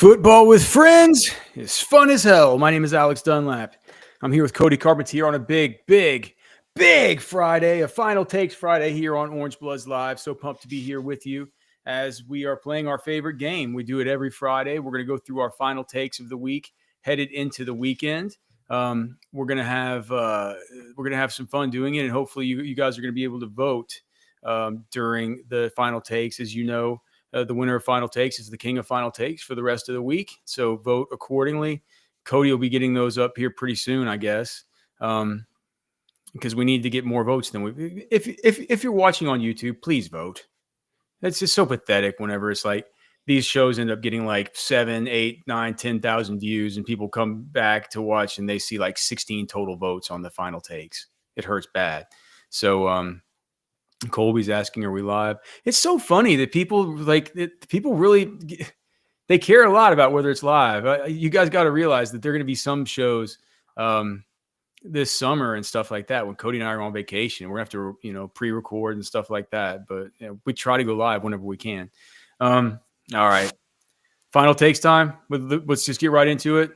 Football with friends is fun as hell. My name is Alex Dunlap. I'm here with Cody Carpentier on a big Friday, a Final Takes Friday here on Orange Bloods Live. So pumped to be here with you as we are playing our favorite game. We do it every Friday. We're going to go through our final takes of the week, headed into the weekend. We're gonna have some fun doing it, and hopefully you guys are going to be able to vote during the final takes. As you know, the winner of final takes is the king of final takes for the rest of the week. So vote accordingly. Cody will be getting those up here pretty soon, I guess, because we need to get more votes than we. If you're watching on YouTube, please vote. It's just so pathetic whenever it's like these shows end up getting like 7, 8, 9, 10,000 views, and people come back to watch and they see like 16 total votes on the final takes. It hurts bad. So Colby's asking, are we live? It's so funny that people really they care a lot about whether it's live. You guys got to realize that there are going to be some shows this summer and stuff like that when Cody and I are on vacation. We're going to have to, pre-record and stuff like that. But we try to go live whenever we can. All right. Final takes time. Let's just get right into it.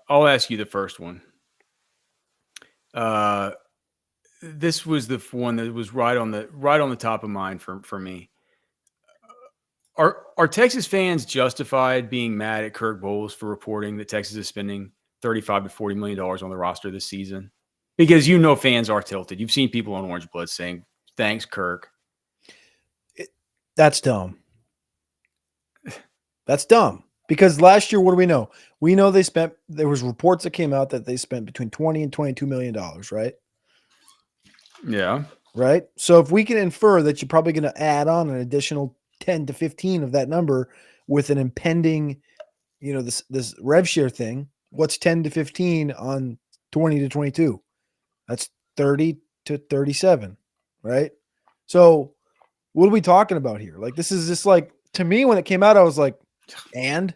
I'll ask you the first one. This was the one that was right on the top of mind for me. Are Texas fans justified being mad at Kirk Bohls for reporting that Texas is spending $35 to $40 million on the roster this season? Because fans are tilted. You've seen people on Orange Blood saying, "Thanks, Kirk." That's dumb. That's dumb. Because last year, what do we know? We know there was reports that came out that they spent between $20 and $22 million, right? Yeah. Right? So if we can infer that you're probably going to add on an additional 10 to 15 of that number with an impending, this rev share thing, what's 10 to 15 on 20 to 22? That's 30 to 37, right? So what are we talking about here? Like, this is just like, to me, when it came out, I was like, I'm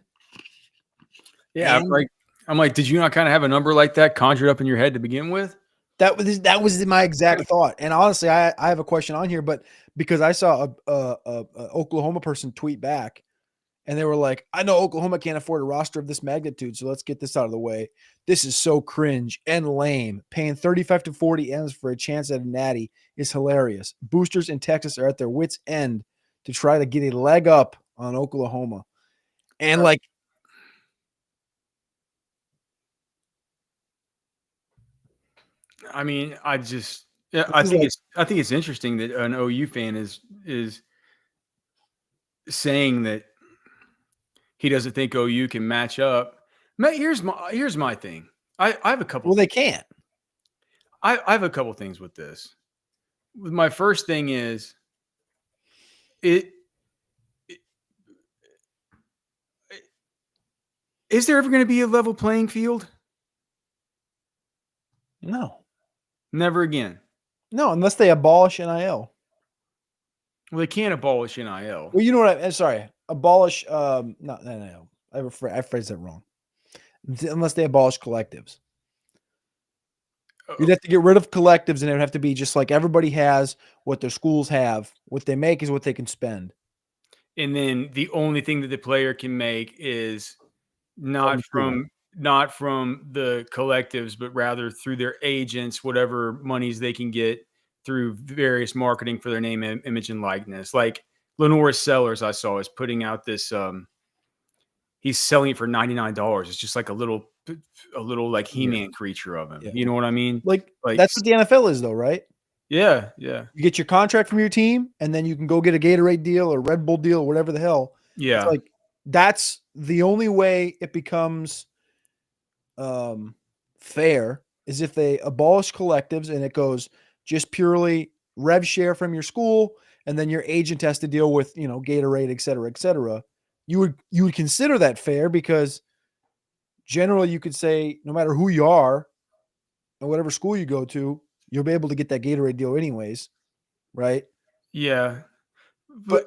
like, did you not kind of have a number like that conjured up in your head to begin with? That was my exact thought. And honestly, I have a question on here, but because I saw a Oklahoma person tweet back, and they were like, "I know Oklahoma can't afford a roster of this magnitude, so let's get this out of the way. This is so cringe and lame. Paying 35 to 40 M's for a chance at a natty is hilarious. Boosters in Texas are at their wits' end to try to get a leg up on Oklahoma." And like, I mean, I think it's interesting that an OU fan is saying that he doesn't think OU can match up. Here's my thing. I have a couple. Well, they can't. I have a couple things with this. My first thing is is there ever going to be a level playing field? No. Never again. No, unless they abolish NIL. Well, they can't abolish NIL. Well, you know what? I'm sorry. Abolish, not NIL. I phrased that wrong. Unless they abolish collectives. You'd have to get rid of collectives, and it would have to be just like everybody has what their schools have. What they make is what they can spend. And then the only thing that the player can make is not from the collectives, but rather through their agents, whatever monies they can get through various marketing for their name, image, and likeness. Like Lenora Sellers, I saw, is putting out this. He's selling it for $99. It's just like a little like He-Man creature of him. Yeah. You know what I mean? Like that's what the NFL is, though, right? Yeah, yeah. You get your contract from your team, and then you can go get a Gatorade deal or Red Bull deal or whatever the hell. Yeah, it's like that's the only way it becomes fair is if they abolish collectives and it goes just purely rev share from your school, and then your agent has to deal with Gatorade, et cetera, et cetera. You would consider that fair because generally you could say no matter who you are and whatever school you go to, you'll be able to get that Gatorade deal anyways, right? Yeah, but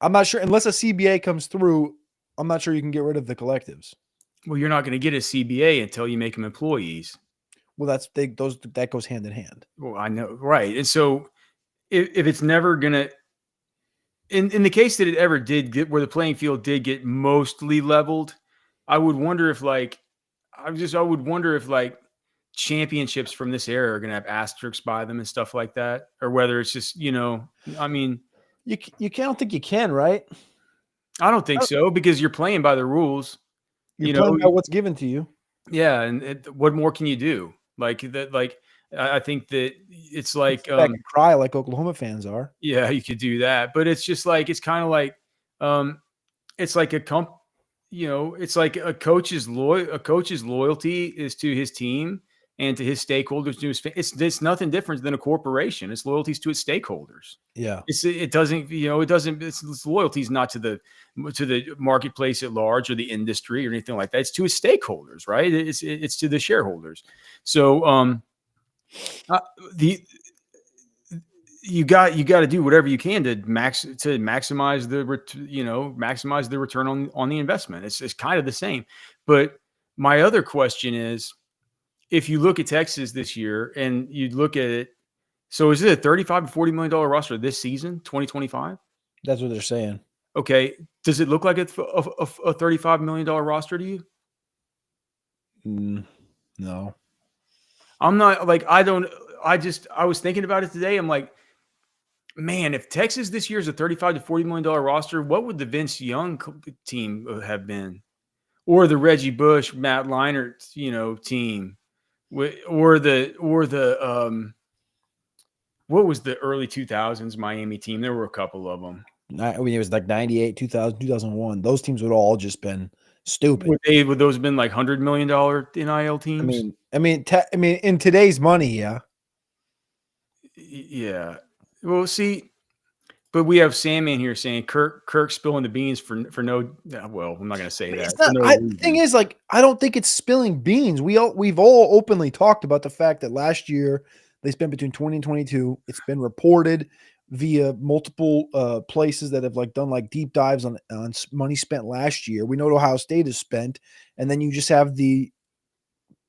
I'm not sure unless a CBA comes through. I'm not sure you can get rid of the collectives. Well, you're not going to get a CBA until you make them employees. Well, that goes hand in hand. Well, I know, right? And so if it's never going to, in the case that it ever did get where the playing field did get mostly leveled, I would wonder if championships from this era are going to have asterisks by them and stuff like that, or whether it's just, I mean, you don't think you can, right? I don't think so, because you're playing by the rules. You're playing by what's given to you. Yeah, and what more can you do? Like that, I think that it's like cry like Oklahoma fans are. Yeah, you could do that, but it's just like it's kind of like it's like it's like a coach's loyalty is to his team and to his stakeholders. It's nothing different than a corporation. It's loyalties to its stakeholders. Yeah, Its loyalties not to the marketplace at large or the industry or anything like that. It's to its stakeholders, right? It's to the shareholders. So you got to do whatever you can to maximize the return on the investment. It's kind of the same. But my other question is, if you look at Texas this year and you look at it, so is it a $35 to $40 million roster this season, 2025? That's what they're saying. Okay. Does it look like it's a $35 million roster to you? No. I'm not like, I was thinking about it today. I'm like, man, if Texas this year is a $35 to $40 million roster, what would the Vince Young team have been? Or the Reggie Bush, Matt Leinart, team? Or the what was the early 2000s Miami team? There were a couple of them. I mean, it was like 98, 2000, 2001. Those teams would all just been stupid. Would those have been like $100 million NIL teams? I mean, in today's money, yeah. Yeah. Well, see, but we have Sandman here saying Kirk spilling the beans for no. Well, I'm not going to say that. The thing is, like, I don't think it's spilling beans. We've all openly talked about the fact that last year they spent between 20 and 22. It's been reported via multiple places that have done deep dives on money spent last year. We know what Ohio State has spent, and then you just have the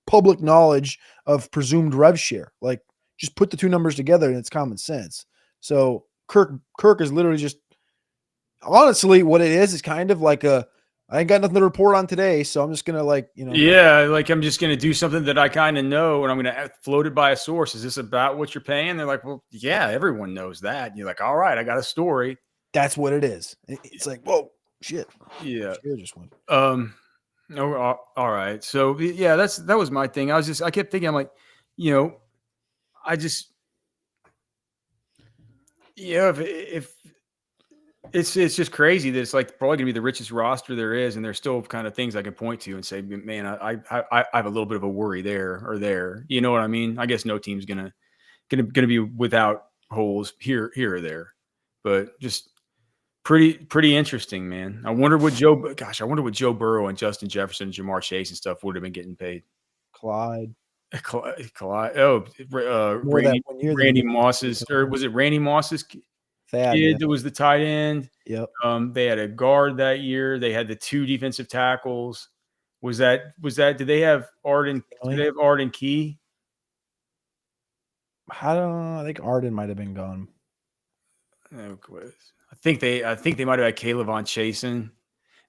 public knowledge of presumed rev share. Like, just put the two numbers together and it's common sense. So Kirk is literally just, honestly, what it is kind of like I ain't got nothing to report on today, so I'm just gonna Yeah, like I'm just gonna do something that I kind of know, and I'm gonna float it by a source. Is this about what you're paying? They're like, well, yeah, everyone knows that. And you're like, all right, I got a story. That's what it is. It's like, whoa, shit. Yeah. Just went. Oh, all right. So yeah, that was my thing. I kept thinking, I'm like, if it's just crazy that it's like probably gonna be the richest roster there is, and there's still kind of things I can point to and say, man, I have a little bit of a worry there or there. You know what I mean? I guess no team's gonna be without holes here or there, but just pretty interesting, man. I wonder what Joe Burrow and Justin Jefferson and Jamar Chase and stuff would have been getting paid. Clyde. Oh, Randy Moss's, or was it Randy Moss's kid that was the tight end? Yep. They had a guard that year. They had the two defensive tackles. Was that? Did they have Arden? Did they have Arden Key? I don't know. I think Arden might have been gone. I think they might have had Caleb on Chasen.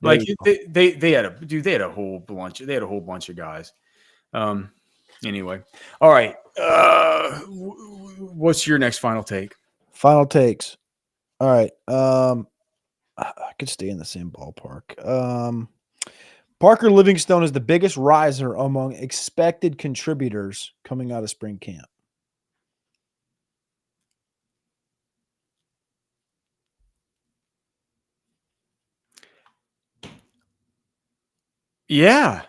Like they had a whole bunch of guys. Anyway, all right. What's your next final take? Final takes. All right. I could stay in the same ballpark. Parker Livingstone is the biggest riser among expected contributors coming out of spring camp. Yeah.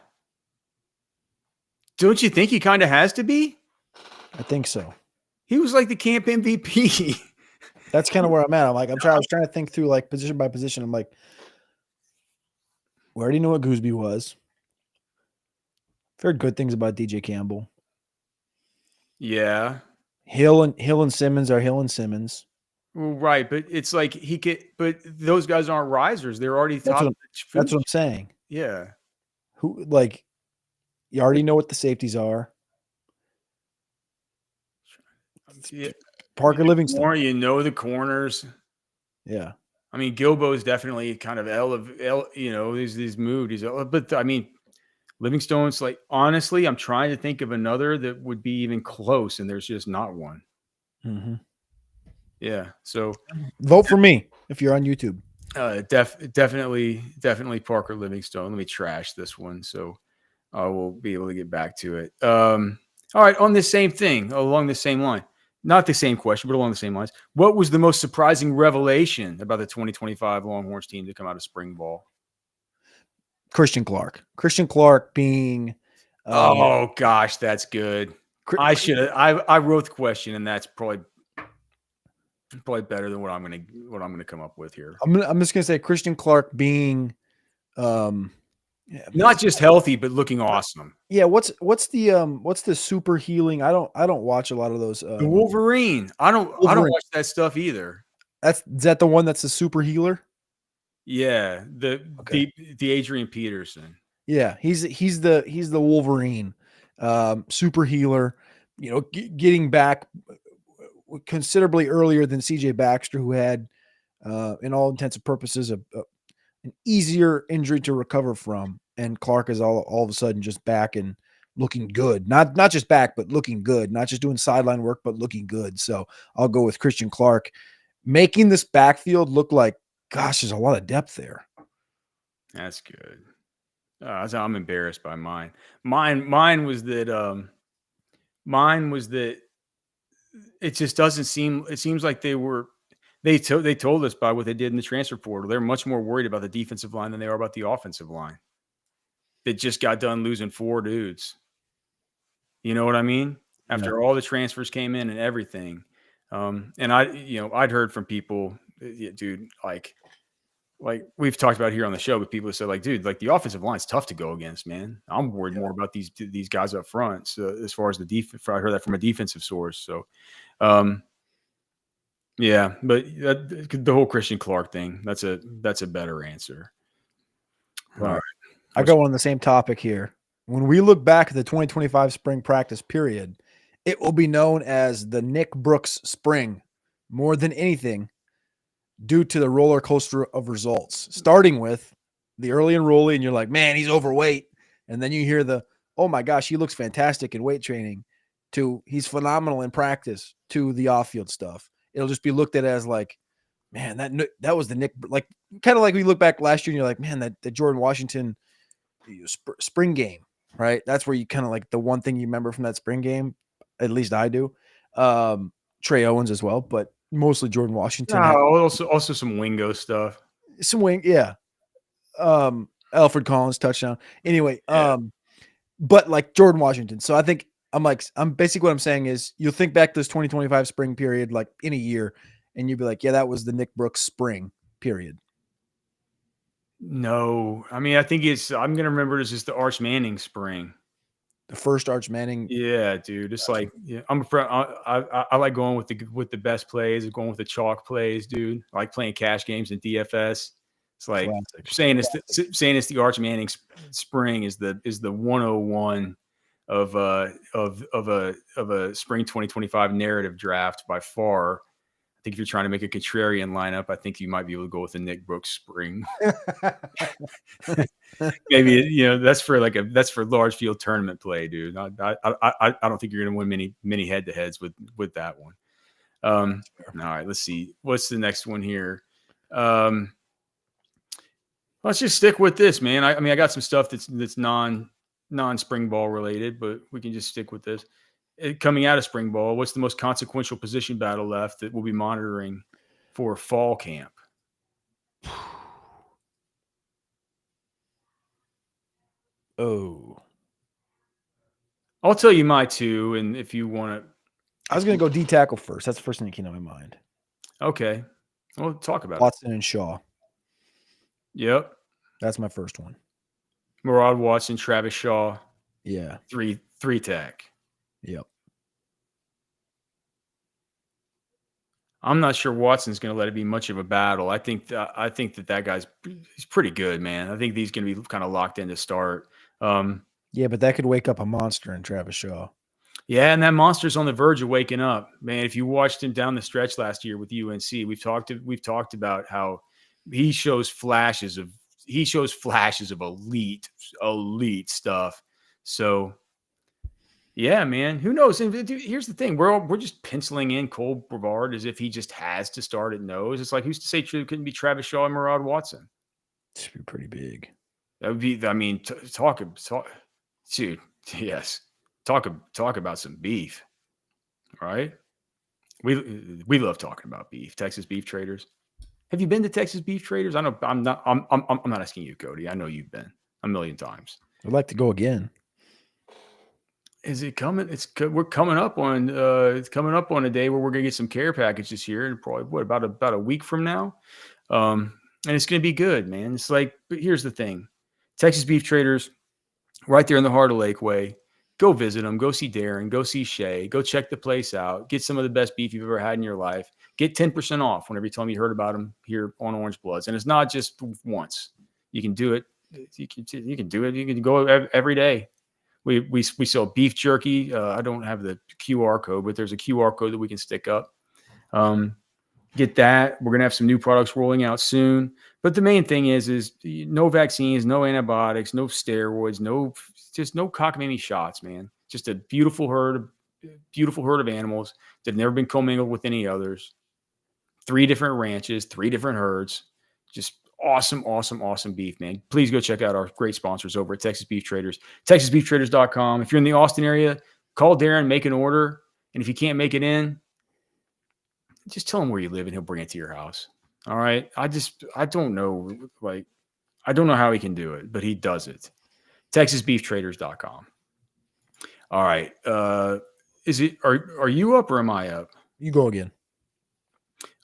Don't you think he kind of has to be? I think so. He was like the camp MVP. That's kind of where I'm at. I was trying to think through position by position. I'm like, we already know what Gooseby was. I've heard good things about DJ Campbell. Yeah. Hill and Simmons are Hill and Simmons. Well, right, but it's like but those guys aren't risers. They're already top. That's what I'm saying. Yeah. You already know what the safeties are. Yeah. Parker Livingstone. You know the corners. Yeah. I mean, Gilbo's definitely kind of he's moved. But I mean, Livingstone's like, honestly, I'm trying to think of another that would be even close, and there's just not one. Mm-hmm. Yeah. So vote for me if you're on YouTube. Definitely Parker Livingstone. Let me trash this one, so I will be able to get back to it. All right, on this same thing, along the same line, not the same question, but along the same lines. What was the most surprising revelation about the 2025 Longhorns team to come out of spring ball? Christian Clark being. Oh gosh, that's good. I should have. I wrote the question, and that's probably better than what I'm gonna come up with here. I'm just gonna say Christian Clark being, not just healthy, but looking awesome. Yeah. What's the super healing? I don't watch a lot of those. The Wolverine. I don't watch that stuff either. Is that the one that's the super healer? Yeah, the Adrian Peterson. Yeah, he's the Wolverine, super healer. You know, getting back considerably earlier than CJ Baxter, who had, in all intents and purposes, an easier injury to recover from. And Clark is all of a sudden just back and looking good. Not just back, but looking good. Not just doing sideline work, but looking good. So I'll go with Christian Clark, making this backfield look like, gosh, there's a lot of depth there. That's good. I'm embarrassed by mine. Mine was that it just doesn't seem. It seems like they told us by what they did in the transfer portal. They're much more worried about the defensive line than they are about the offensive line. They just got done losing 4 dudes. You know what I mean? After all the transfers came in and everything, and I'd heard from people, dude, like we've talked about here on the show, but people said, like, dude, like the offensive line's tough to go against, man. I'm worried more about these guys up front. So as far as the defense, I heard that from a defensive source. So, yeah, but the whole Christian Clark thing, that's a better answer. All right. I got one on the same topic here. When we look back at the 2025 spring practice period, it will be known as the Nick Brooks spring more than anything, due to the roller coaster of results, starting with the early enrollee, and you're like, man, he's overweight. And then you hear oh my gosh, he looks fantastic in weight training, to he's phenomenal in practice, to the off-field stuff. It'll just be looked at as like, man, that was the Nick, like kind of like we look back last year and you're like, man, that Jordan Washington spring game, right? That's where you kind of like the one thing you remember from that spring game. At least I do. Trey Owens as well, but mostly Jordan Washington. Also some Wingo stuff. Yeah. Alfred Collins touchdown. Anyway, but like Jordan Washington. So I think I'm basically what I'm saying is you'll think back to this 2025 spring period, like in a year, and you'll be like, yeah, that was the Nick Brooks spring period. No, I mean, I think I'm going to remember it as just the Arch Manning spring. The first Arch Manning. Yeah, dude. It's like, yeah, I like going with the best plays, going with the chalk plays, dude. I like playing cash games in DFS. It's like saying it's the Arch Manning spring is the 101 of a spring 2025 narrative draft by far. I think if you're trying to make a contrarian lineup, I think you might be able to go with the Nick Brooks spring. Maybe, that's for large field tournament play, dude. I don't think you're going to win many head to heads with that one. All right, let's see. What's the next one here? Let's just stick with this, man. I mean, I got some stuff that's non spring ball related, but we can just stick with this. Coming out of spring ball, what's the most consequential position battle left that we'll be monitoring for fall camp? Oh, I'll tell you my two, and if you want to, I was going to go D tackle first. That's the first thing that came to my mind. Okay, we'll talk about Watson and Shaw. Yep, that's my first one. Murad Watson, Travis Shaw. Yeah, three tech. Yep. I'm not sure Watson's going to let it be much of a battle. I think that guy's he's pretty good, man. I think he's going to be kind of locked in to start. Yeah, but that could wake up a monster in Travis Shaw. Yeah, and that monster's on the verge of waking up, man. If you watched him down the stretch last year with UNC, we've talked about how he shows flashes of elite stuff. So yeah, man, who knows? And dude, here's the thing: we're just penciling in Cole Brevard as if he just has to start at nose. It's like, who's to say it couldn't be Travis Shaw and Murad Watson? It'd be pretty big. That would be. I mean, talk, dude. Yes, talk about some beef, right? We love talking about beef. Texas Beef Traders. Have you been to Texas Beef Traders? I know I'm not asking you, Cody. I know you've been a million times. I'd like to go again. Is it coming? We're coming up on it's coming up on a day where we're gonna get some care packages here, and probably about a week from now, and it's gonna be good, man. It's like, but here's the thing: Texas Beef Traders, right there in the heart of Lakeway. Go visit them. Go see Darren. Go see Shay. Go check the place out. Get some of the best beef you've ever had in your life. Get 10% off whenever you tell me you heard about them here on Orange Bloods, and it's not just once. You can do it. You can do it. You can go every day. We sell beef jerky. I don't have the QR code, but there's a QR code that we can stick up. Get that. We're going to have some new products rolling out soon. But the main thing is no vaccines, no antibiotics, no steroids, no cockamamie shots, man. Just a beautiful herd of animals that have never been commingled with any others. 3 different ranches, 3 different herds. Just awesome beef, man. Please go check out our great sponsors over at Texas Beef Traders, TexasBeefTraders.com. If you're in the Austin area, call Darren, make an order. And if you can't make it in, just tell him where you live and he'll bring it to your house. All right. I don't know. I don't know how he can do it, but he does it. TexasBeefTraders.com. All right. Are you up or am I up? You go again.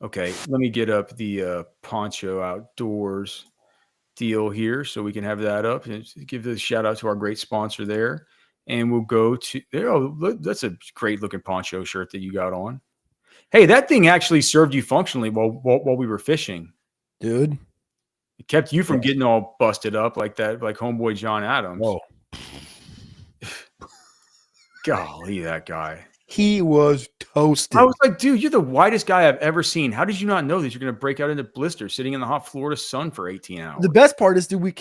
Okay, let me get up the Poncho Outdoors deal here so we can have that up and give a shout out to our great sponsor there. And we'll go to there. Oh, that's a great looking poncho shirt that you got on. Hey, that thing actually served you functionally while we were fishing, dude. It kept you from getting all busted up like that, like homeboy John Adams. Whoa. Golly, that guy. He was toasted. I was like, dude, you're the whitest guy I've ever seen. How did you not know that you're going to break out into blisters sitting in the hot Florida sun for 18 hours? The best part is, dude, we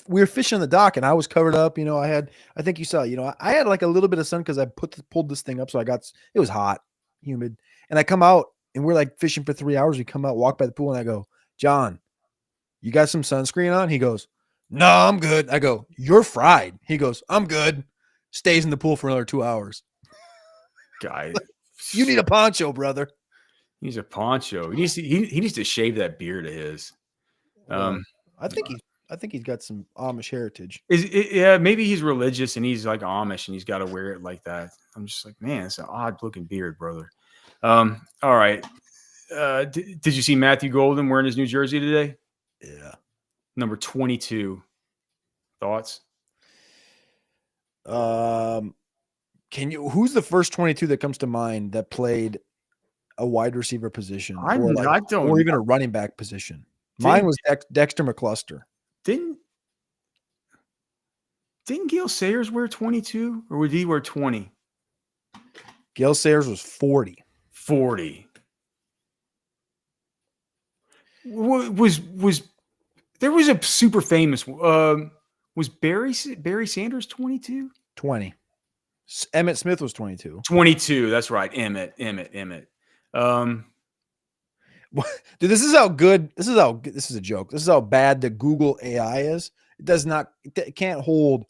were fishing on the dock and I was covered up. I think you saw, I had like a little bit of sun because I pulled this thing up. So it was hot, humid. And I come out and we're like fishing for 3 hours. We come out, walk by the pool and I go, John, you got some sunscreen on? He goes, no, I'm good. I go, you're fried. He goes, I'm good. Stays in the pool for another 2 hours. Guy. You need a poncho, brother. He's a poncho. He needs to shave that beard of his. I think he's got some Amish heritage. Yeah, maybe he's religious and he's like Amish and he's got to wear it like that. I'm just like, man, it's an odd looking beard, brother. All right. Did you see Matthew Golden wearing his new jersey today? Yeah. Number 22. Thoughts? Who's the first 22 that comes to mind that played a wide receiver position or even a running back position? Mine was Dexter McCluster. Didn't Gale Sayers wear 22 or would he wear 20? Gale Sayers was 40. 40. Was there was a super famous was Barry Sanders 22? 20. Emmitt Smith was 22. 22, that's right. Emmitt. Dude, this is a joke. This is how bad the Google AI is. It can't hold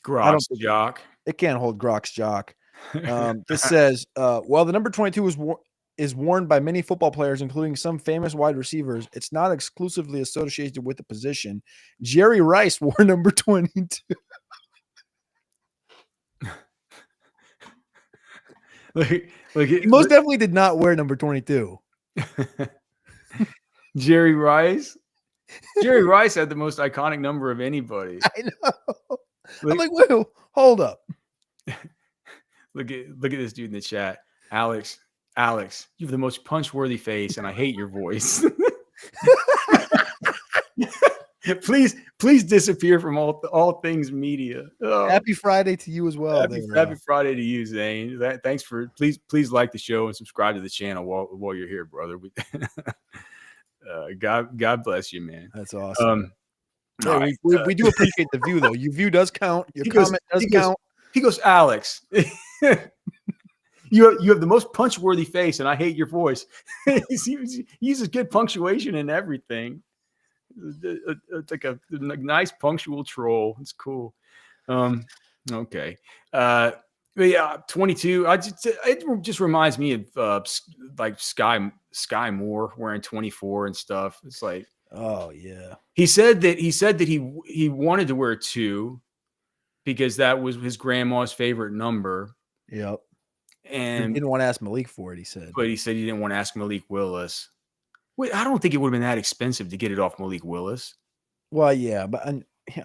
Grok's jock. It can't hold Grok's jock. This says, well, the number 22 is worn by many football players, including some famous wide receivers. It's not exclusively associated with the position. Jerry Rice wore number 22. He most definitely did not wear number 22. Jerry Rice had the most iconic number of anybody. I know. I'm like, wait, hold up. Look at this dude in the chat. Alex, you have the most punch-worthy face, and I hate your voice. Please disappear from all things media. Oh. Happy Friday to you as well. Happy Friday to you, Zane. Thanks for please like the show and subscribe to the channel while you're here, brother. God bless you, man. That's awesome. Yeah, right. we do appreciate the view, though. Your view does count. Your comment does count. He goes, Alex, you have the most punch-worthy face, and I hate your voice. He uses good punctuation and everything. It's like a nice punctual troll. It's cool. Okay. But yeah, 22. It just reminds me of like Sky Moore wearing 24 and stuff. It's like, oh yeah. He said that he wanted to wear 2 because that was his grandma's favorite number. Yep. And he didn't want to ask Malik for it, he said. But he said he didn't want to ask Malik Willis. Wait, I don't think it would have been that expensive to get it off Malik Willis. Well, yeah, but I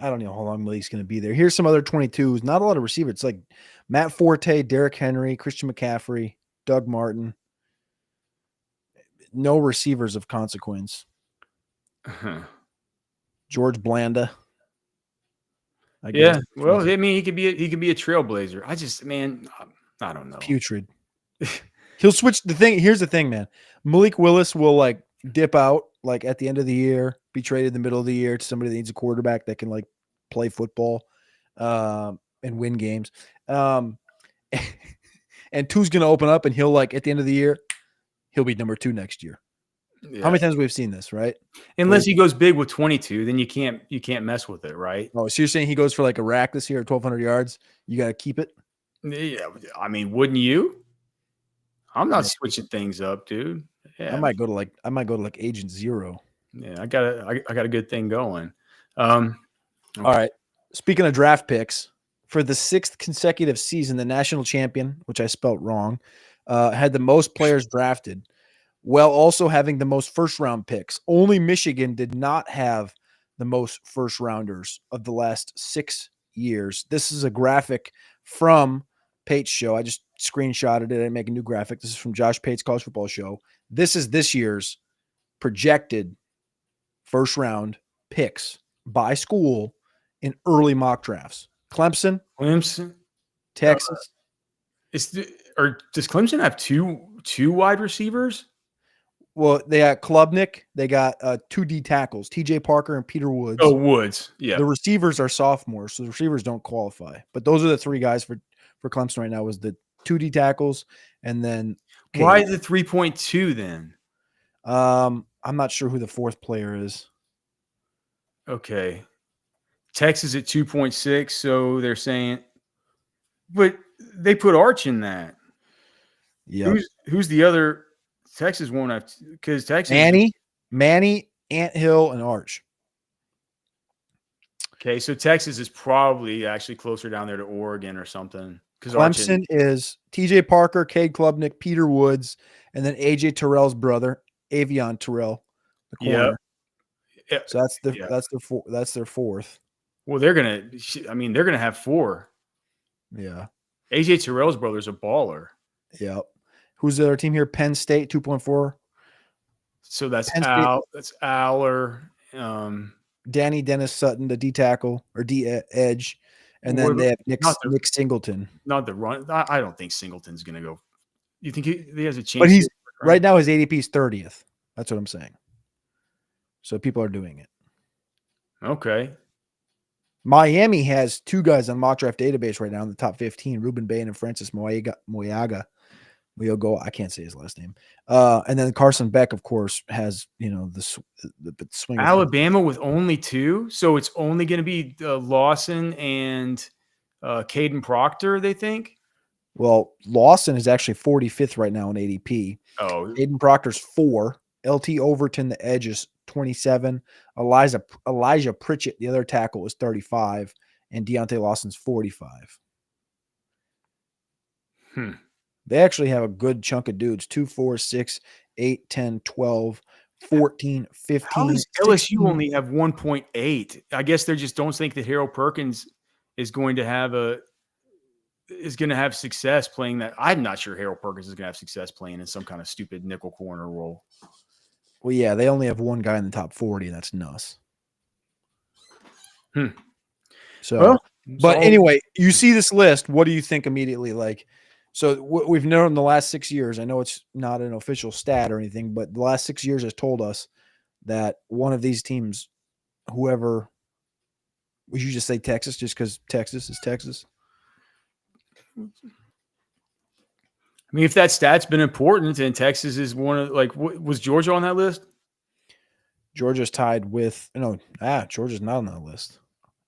don't know how long Malik's going to be there. Here's some other 22s. Not a lot of receivers. It's like Matt Forte, Derrick Henry, Christian McCaffrey, Doug Martin. No receivers of consequence. George Blanda. I guess. Well, I mean, he could be a trailblazer. I don't know. Putrid. He'll switch the thing. Here's the thing, man. Malik Willis will like dip out like at the end of the year, be traded in the middle of the year to somebody that needs a quarterback that can like play football and win games. And 2's going to open up and he'll like at the end of the year, he'll be number 2 next year. Yeah. How many times we've seen this, right? Unless he goes big with 22, then you can't mess with it, right? Oh, so you're saying he goes for like a rack this year at 1,200 yards? You got to keep it? Yeah, I mean, wouldn't you? I'm not switching things up, dude. Yeah. I might go to like Agent Zero. Yeah, I got a good thing going. Okay. All right. Speaking of draft picks, for the 6th consecutive season, the national champion, which I spelt wrong, had the most players drafted, while also having the most first-round picks. Only Michigan did not have the most first-rounders of the last 6 years. This is a graphic from Pate's show. I just screenshotted it. I didn't make a new graphic. This is from Josh Pate's College Football Show. This is this year's projected first-round picks by school in early mock drafts. Clemson, Texas. Does Clemson have two wide receivers? Well, they got Klubnik. They got 2 D tackles, TJ Parker and Peter Woods. Oh, Woods. Yeah. The receivers are sophomores, so the receivers don't qualify. But those are the 3 guys for Clemson right now was the 2 D tackles. And then why the 3.2 then? I'm not sure who the 4th player is. Okay. Texas at 2.6, so they're saying, but they put Arch in that. Yeah. Who's the other? Texas won't have because Texas Manny, Anthill, and Arch. Okay, so Texas is probably actually closer down there to Oregon or something. Because Clemson is TJ Parker, Cade Klubnik, Peter Woods, and then AJ Terrell's brother, Avion Terrell, the corner. Yep. So that's their 4th. Well, they're gonna have 4. Yeah. AJ Terrell's brother's a baller. Yep. Who's the other team here? Penn State 2.4. So that's That's Aller. Danny Dennis Sutton, the D tackle or D edge, and then they have Nick Singleton. Not the run. I don't think Singleton's going to go. You think he has a chance? But he's right now. His ADP is 30th. That's what I'm saying. So people are doing it. Okay. Miami has 2 guys on mock draft database right now in the top 15: Ruben Bain and Francis Moyaga. I can't say his last name. And then Carson Beck, of course, has the swing. Alabama with only 2, so it's only going to be Lawson and Caden Proctor. They think. Well, Lawson is actually 45th right now in ADP. Oh, Caden Proctor's 4. LT Overton, the edge, is 27. Elijah Pritchett, the other tackle, is 35, and Deontay Lawson's 45. They actually have a good chunk of dudes: 2, 4, 6, 8, 10, 12, 14, 15. How does LSU only have 1.8? I guess they just don't think that Harold Perkins is going to have success playing that. I'm not sure Harold Perkins is going to have success playing in some kind of stupid nickel corner role. Well, yeah, they only have 1 guy in the top 40, and that's Nuss. But anyway, you see this list. What do you think immediately? So what we've known in the last 6 years, I know it's not an official stat or anything, but the last 6 years has told us that one of these teams, whoever, would you just say Texas just because Texas is Texas? I mean, if that stat's been important and Texas is one of, like, was Georgia on that list? Georgia's tied with, Georgia's not on that list.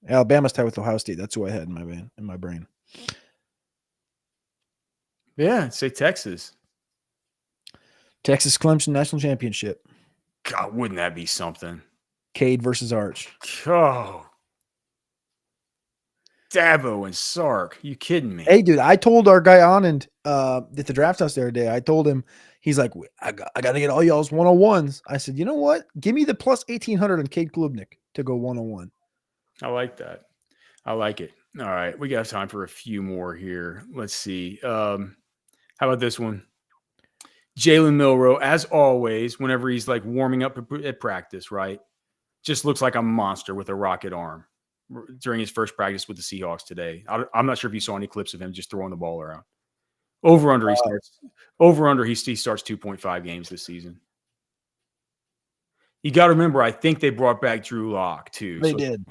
Alabama's tied with Ohio State. That's who I had in my brain. Yeah, say Texas. Texas Clemson National Championship. God, wouldn't that be something? Cade versus Arch. Oh. Dabo and Sark. You kidding me? Hey, dude, I told our guy Anand at the draft house the other day, I told him, he's like, I got to get all y'all's 101s. I said, you know what? Give me the plus 1,800 on Cade Klubnik to go 101. I like that. I like it. All right. We got time for a few more here. Let's see. How about this one? Jaylen Milro, as always, whenever he's like warming up at practice, right? Just looks like a monster with a rocket arm during his first practice with the Seahawks today. I'm not sure if you saw any clips of him just throwing the ball around. Over under he starts 2.5 games this season. You got to remember, I think they brought back Drew Lock too. They did.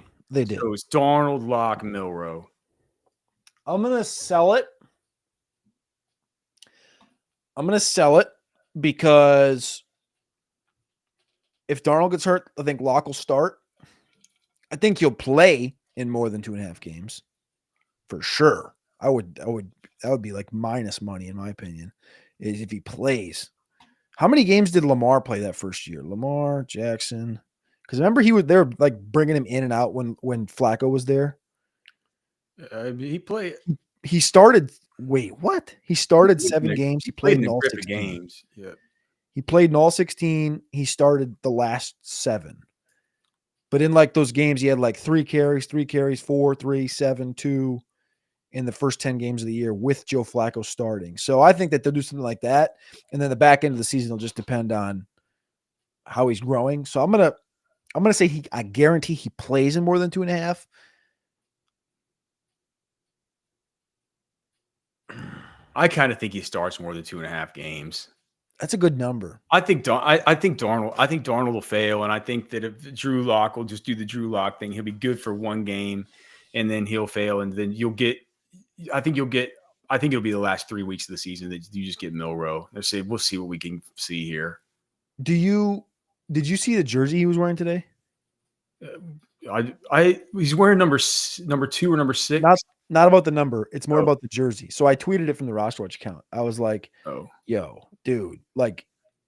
So it's Darnold, Lock, Milro. I'm gonna sell it because if Darnold gets hurt, I think Lock will start. I think he'll play in more than 2.5 games for sure. That would be like minus money in my opinion, is if he plays. How many games did Lamar play that first year? Lamar Jackson, because remember they were like bringing him in and out when Flacco was there. He played. He started. Wait, what? He started 7 games. He played in all 16 games. Yeah. He played in all 16. He started the last 7. But in like those games, he had like 3 carries, 4, 3, 7, 2 in the first 10 games of the year with Joe Flacco starting. So I think that they'll do something like that. And then the back end of the season will just depend on how he's growing. So I'm gonna say I guarantee he plays in more than 2.5. I kind of think he starts more than 2.5 games. That's a good number. I think Darnold will fail, and I think that if Drew Lock will just do the Drew Lock thing, he'll be good for 1 game, and then he'll fail, and then I think it'll be the last 3 weeks of the season that you just get Milro. They'll say, we'll see what we can see here. Did you see the jersey he was wearing today? He's wearing number 2 or number 6. Not about the number. It's more about the jersey. So I tweeted it from the Roster Watch account. I was like, yo, dude, like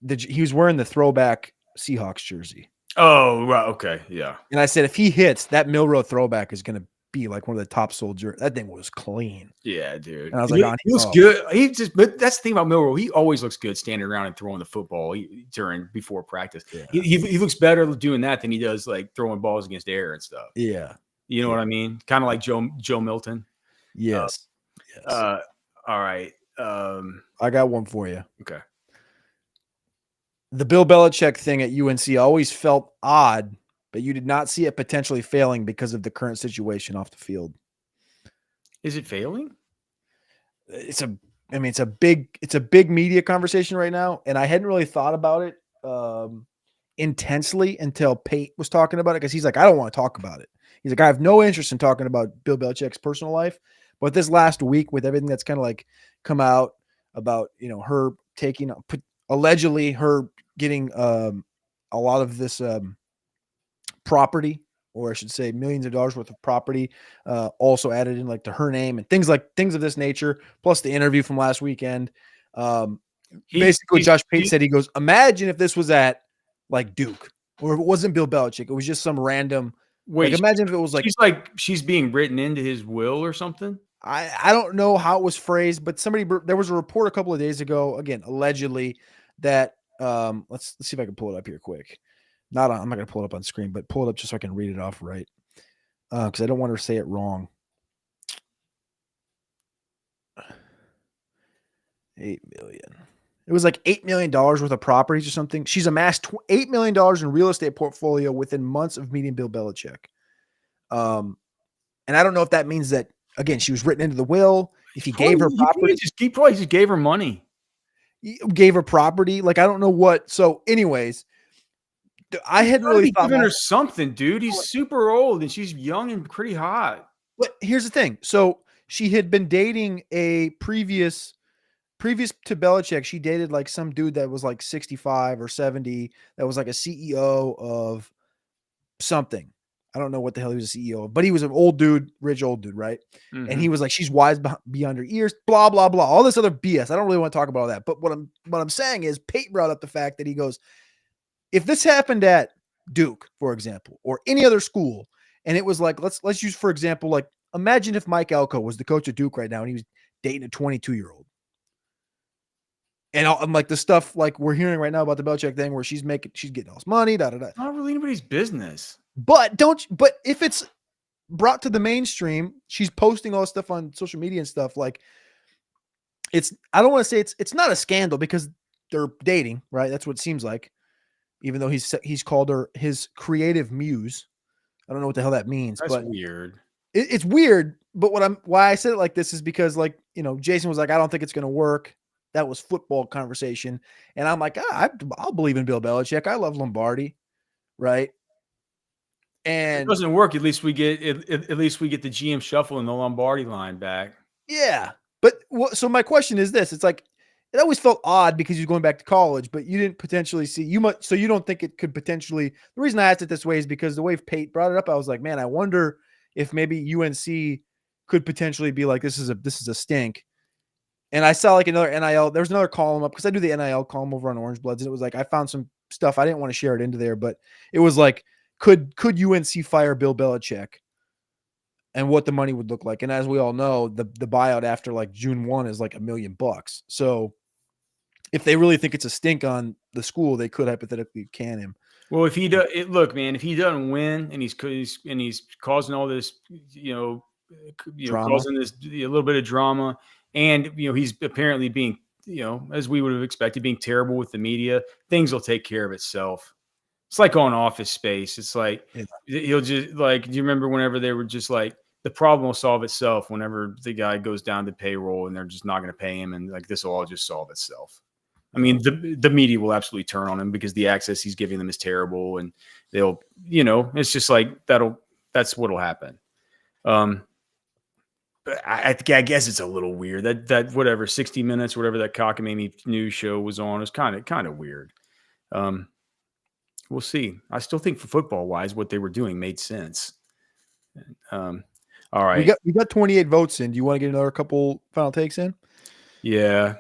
he was wearing the throwback Seahawks jersey. Oh, right. Okay. Yeah. And I said, if he hits, that Milro throwback is going to be like one of the top sold jerseys. That thing was clean. Yeah, dude. And I was like, he looks good. But that's the thing about Milro. He always looks good standing around and throwing the football before practice. Yeah. He looks better doing that than he does like throwing balls against air and stuff. Yeah. You know what I mean? Kind of like Joe Milton. Yes. All right. I got one for you. Okay. The Bill Belichick thing at UNC always felt odd, but you did not see it potentially failing because of the current situation off the field. Is it failing? It's a big media conversation right now, and I hadn't really thought about it intensely until Pate was talking about it, because he's like, I don't want to talk about it. He's like, I have no interest in talking about Bill Belichick's personal life. But this last week, with everything that's kind of like come out about, her allegedly her getting a lot of this property, or I should say millions of dollars worth of property, also added in like to her name and things of this nature, plus the interview from last weekend. Basically, Josh Pate said, he goes, imagine if this was at like Duke, or if it wasn't Bill Belichick, it was just some random. Wait, like, imagine if it was like she's being written into his will or something. I don't know how it was phrased, but there was a report a couple of days ago, again, allegedly, that let's see if I can pull it up here quick. I'm not going to pull it up on screen, but pull it up just so I can read it off right. Because I don't want her to say it wrong. 8 million. It was like $8 million worth of properties or something. She's amassed $8 million in real estate portfolio within months of meeting Bill Belichick. And I don't know if that means that, again, she was written into the will. If he gave her property, he probably just gave her money. He gave her property. Like, I don't know what. So anyways, I hadn't really thought giving her something, dude. He's super old and she's young and pretty hot. But here's the thing. So she had been dating a previous to Belichick. She dated like some dude that was like 65 or 70. That was like a CEO of something. I don't know what the hell he was a CEO of, but he was an old dude, rich old dude, right? Mm-hmm. And he was like, she's wise beyond her ears, blah, blah, blah, all this other BS. I don't really want to talk about all that. But what I'm saying is Pate brought up the fact that he goes, if this happened at Duke, for example, or any other school, and it was like, let's use, for example, like imagine if Mike Elko was the coach of Duke right now and he was dating a 22-year-old. And I'm like the stuff like we're hearing right now about the Belichick thing where she's getting all this money, da da da. Not really anybody's business. But if it's brought to the mainstream, she's posting all this stuff on social media and stuff. Like I don't want to say it's not a scandal because they're dating, right? That's what it seems like. Even though he's called her his creative muse. I don't know what the hell that means. That's weird. It's weird. But why I said it like this is because like, Jason was like, I don't think it's going to work. That was football conversation. And I'm like, I'll believe in Bill Belichick. I love Lombardi. Right. And if it doesn't work. At least we get the GM shuffle and the Lombardi line back. Yeah. But so my question is this, it's like, it always felt odd because he was going back to college, but you didn't potentially see so you don't think it could potentially, the reason I asked it this way is because the way Pate brought it up, I was like, man, I wonder if maybe UNC could potentially be like, this is a stink. And I saw like another NIL, there's another column up because I do the NIL column over on Orange Bloods. And it was like, I found some stuff. I didn't want to share it into there, but it was like, could UNC fire Bill Belichick and what the money would look like? And as we all know, the buyout after like June 1 is like $1 million. So if they really think it's a stink on the school, they could hypothetically can him. Well, if he does, look, man, if he doesn't win and he's causing all this, causing this a little bit of drama, and he's apparently being, as we would have expected, being terrible with the media, things will take care of itself. It's like on Office Space. It's like he'll just like. Do you remember whenever they were just like the problem will solve itself whenever the guy goes down to payroll and they're just not going to pay him, and like this will all just solve itself. I mean, the media will absolutely turn on him because the access he's giving them is terrible, and they'll, it's just like that's what'll happen. But I guess it's a little weird that whatever 60 Minutes, whatever that cockamamie news show was on, was kind of weird. We'll see. I still think for football wise, what they were doing made sense. All right, we got 28 votes in. Do you want to get another couple final takes in? Yeah.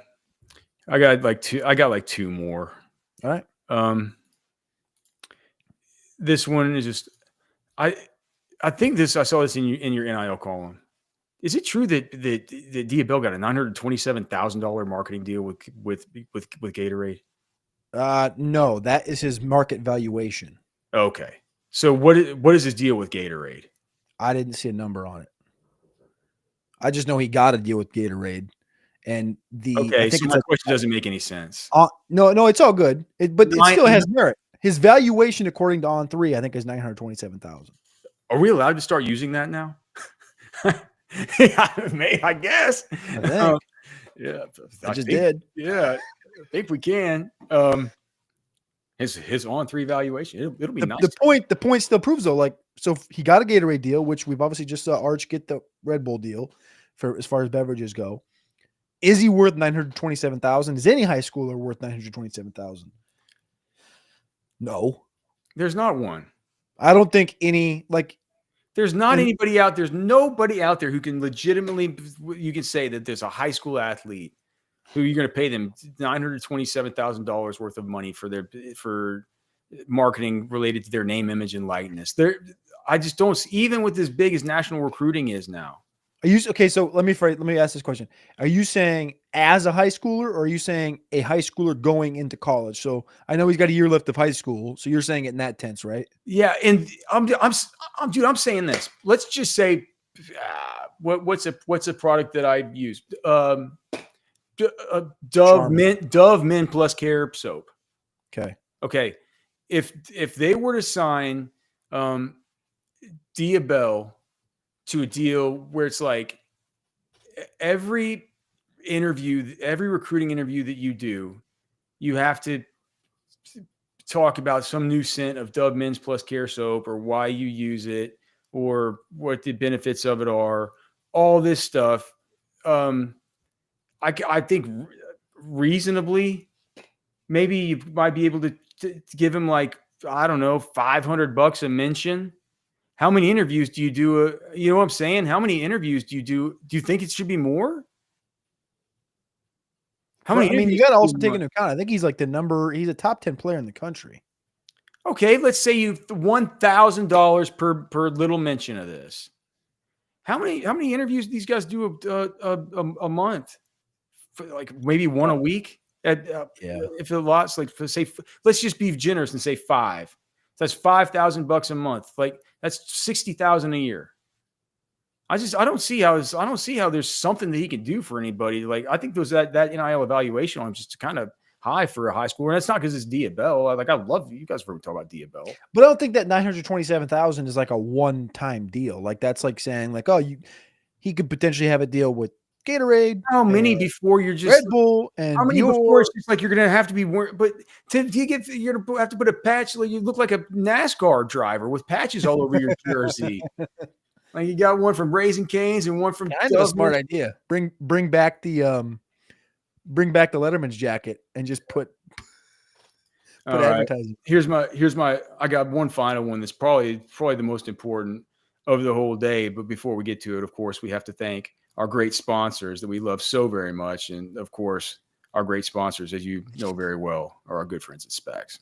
I got like two more. All right. This one is just, I think I saw this in your NIL column. Is it true that Diabell got a $927,000 marketing deal with Gatorade? No, that is his market valuation. Okay. So what is his deal with Gatorade? I didn't see a number on it. I just know he got a deal with Gatorade. And I think my question doesn't make any sense. No, it's all good. But it still has merit. His valuation, according to On3, I think is $927,000. Are we allowed to start using that now? Yeah, I guess. Yeah, I just did. Yeah, I think we can. His On3 valuation, it'll be nice. The point still proves though. Like, so he got a Gatorade deal, which we've obviously just saw Arch get the Red Bull deal for as far as beverages go. Is he worth $927,000? Is any high schooler worth $927,000? No, there's not one. I don't think any There's not anybody out. There's nobody out there who can legitimately. You can say that there's a high school athlete who you're going to pay them $927,000 worth of money for marketing related to their name, image, and likeness. I just don't. Even with as big as national recruiting is now. Are you okay? So let me ask this question. Are you saying as a high schooler, or are you saying a high schooler going into college? So I know he's got a year left of high school. So you're saying it in that tense, right? Yeah. And I'm saying this. Let's just say, what's a product that I use? Dove Men Plus Care soap. Okay. If they were to sign Diabell to a deal where it's like every recruiting interview that you do, you have to talk about some new scent of Dove Men's Plus Care Soap or why you use it or what the benefits of it are, all this stuff. I think reasonably, maybe you might be able to give him like, I don't know, $500 a mention. How many interviews do you do? You know what I'm saying? How many interviews do you do? Do you think it should be more? How many? I mean, you got to also take into account. I think he's like he's a top 10 player in the country. Okay, let's say you $1,000 per little mention of this. How many interviews do these guys do a month? For like maybe one a week. If it lots, like say, let's just be generous and say 5. That's $5,000 a month. Like that's $60,000 a year. I don't see how there's something that he can do for anybody. Like I think that NIL evaluation on him just kind of high for a high schooler. And it's not because it's Diabell. Like I love you guys for talking about Diabell. But I don't think that $927,000 is like a one-time deal. Like that's like saying like, oh, he could potentially have a deal with Gatorade. How many before you're just Red Bull and how many before it's just like you're gonna have to be but you're gonna have to put a patch, like you look like a NASCAR driver with patches all over your jersey. Like you got one from Raising Cane's and one from kind of a smart idea. Bring back the Letterman's jacket and just put advertising. Right. Here's my I got one final one that's probably the most important of the whole day. But before we get to it, of course, we have to thank our great sponsors that we love so very much. And of course, our great sponsors, as you know very well, are our good friends at Specs.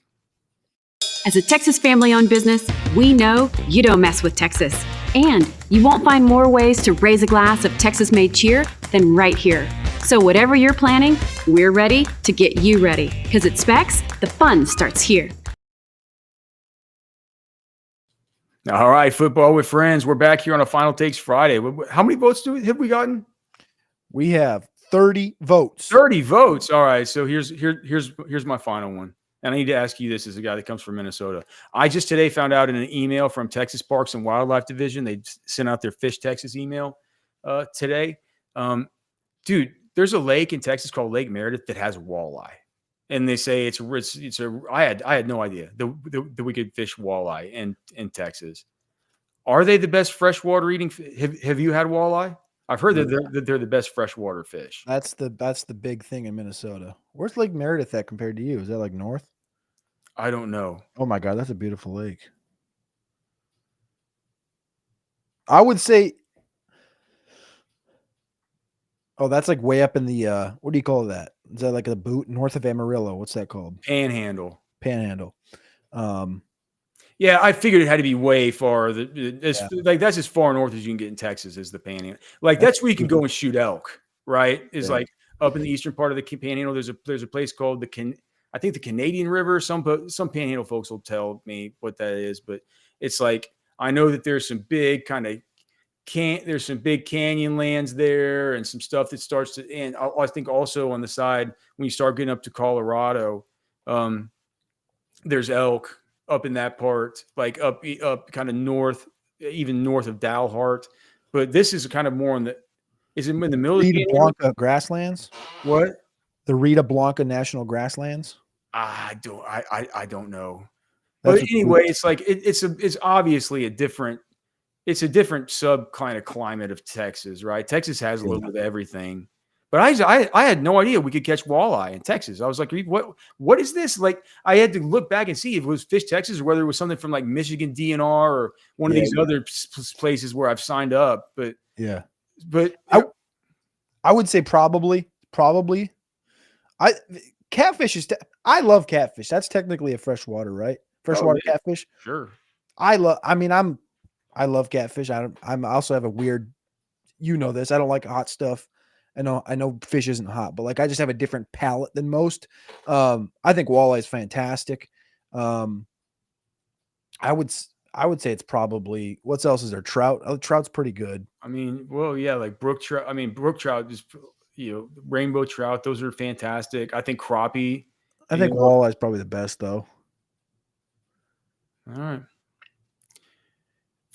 As a Texas family-owned business, we know you don't mess with Texas. And you won't find more ways to raise a glass of Texas-made cheer than right here. So whatever you're planning, we're ready to get you ready. Because at Specs, the fun starts here. All right, football with friends. We're back here on a Final Takes Friday. How many votes have we gotten? We have 30 votes. 30 votes. All right. So here's my final one. And I need to ask you this as a guy that comes from Minnesota. I just today found out in an email from Texas Parks and Wildlife Division. They sent out their Fish Texas email today. Dude, there's a lake in Texas called Lake Meredith that has walleye. And they say I had no idea that we could fish walleye in Texas. Are they the best freshwater eating? Have you had walleye? I've heard that they're the best freshwater fish. That's the big thing in Minnesota. Where's Lake Meredith at compared to you? Is that like north? I don't know. Oh my God, that's a beautiful lake. I would say, oh, that's like way up in the what do you call that? Is that like the boot north of Amarillo? What's that called? Panhandle. Yeah, I figured it had to be way far. Like that's as far north as you can get in Texas is the Panhandle. Like that's where you can go and shoot elk, right? Is like up in the eastern part of the Panhandle. There's a place called I think the Canadian River. Some Panhandle folks will tell me what that is, but it's like I know that there's some big there's some big canyon lands there and some stuff that starts to. And I think also on the side when you start getting up to Colorado, there's elk up in that part, like up kind of north, even north of Dalhart. But this is kind of more is it in the middle of the Rita Blanca grasslands? What? The Rita Blanca National Grasslands? I don't know. But anyway, it's like it's obviously a different sub kind of climate of Texas, right? Texas has a little bit of everything. But I had no idea we could catch walleye in Texas. I was like, what is this? Like, I had to look back and see if it was Fish Texas or whether it was something from like Michigan DNR or one of these other places where I've signed up. But I would say probably. Catfish is. I love catfish. That's technically a freshwater, right? Freshwater catfish. Sure. I love catfish. I also have a weird. You know this. I don't like hot stuff. I know fish isn't hot, but like I just have a different palate than most. I think walleye is fantastic. I would say it's probably what else is there? Trout. Trout's pretty good. I mean, well, yeah, like brook trout. I mean, brook trout is rainbow trout. Those are fantastic. I think crappie. I think walleye is probably the best though. All right.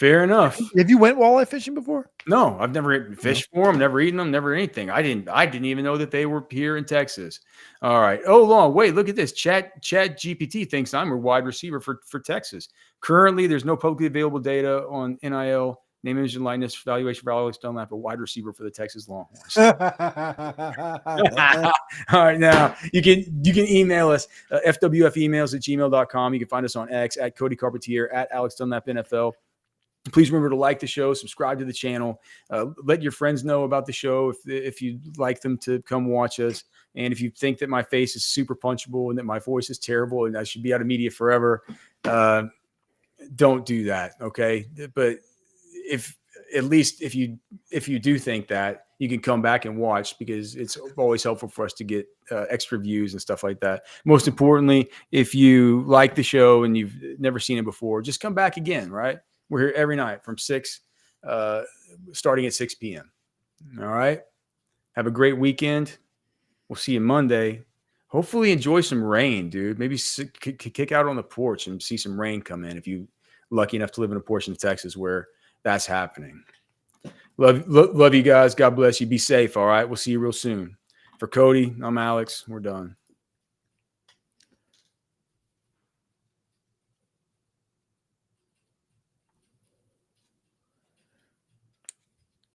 Fair enough. Have you went walleye fishing before? No, I've never fished for them, never eaten them, never anything. I didn't even know that they were here in Texas. All right. Oh, long. Wait, look at this. Chat GPT thinks I'm a wide receiver for Texas. Currently, there's no publicly available data on NIL, name, image, and likeness valuation for Alex Dunlap, a wide receiver for the Texas Longhorns. All right, now you can email us fwfemails@gmail.com. You can find us on X at Cody Carpentier, at Alex Dunlap NFL. Please remember to like the show, subscribe to the channel, let your friends know about the show if you'd like them to come watch us. And if you think that my face is super punchable and that my voice is terrible and I should be out of media forever, don't do that, okay? But if you do think that, you can come back and watch, because it's always helpful for us to get extra views and stuff like that. Most importantly, if you like the show and you've never seen it before, just come back again, right? We're here every night from 6, starting at 6 p.m. All right. Have a great weekend. We'll see you Monday. Hopefully enjoy some rain, dude. Maybe kick out on the porch and see some rain come in if you're lucky enough to live in a portion of Texas where that's happening. Love you guys. God bless you. Be safe. All right. We'll see you real soon. For Cody, I'm Alex. We're done.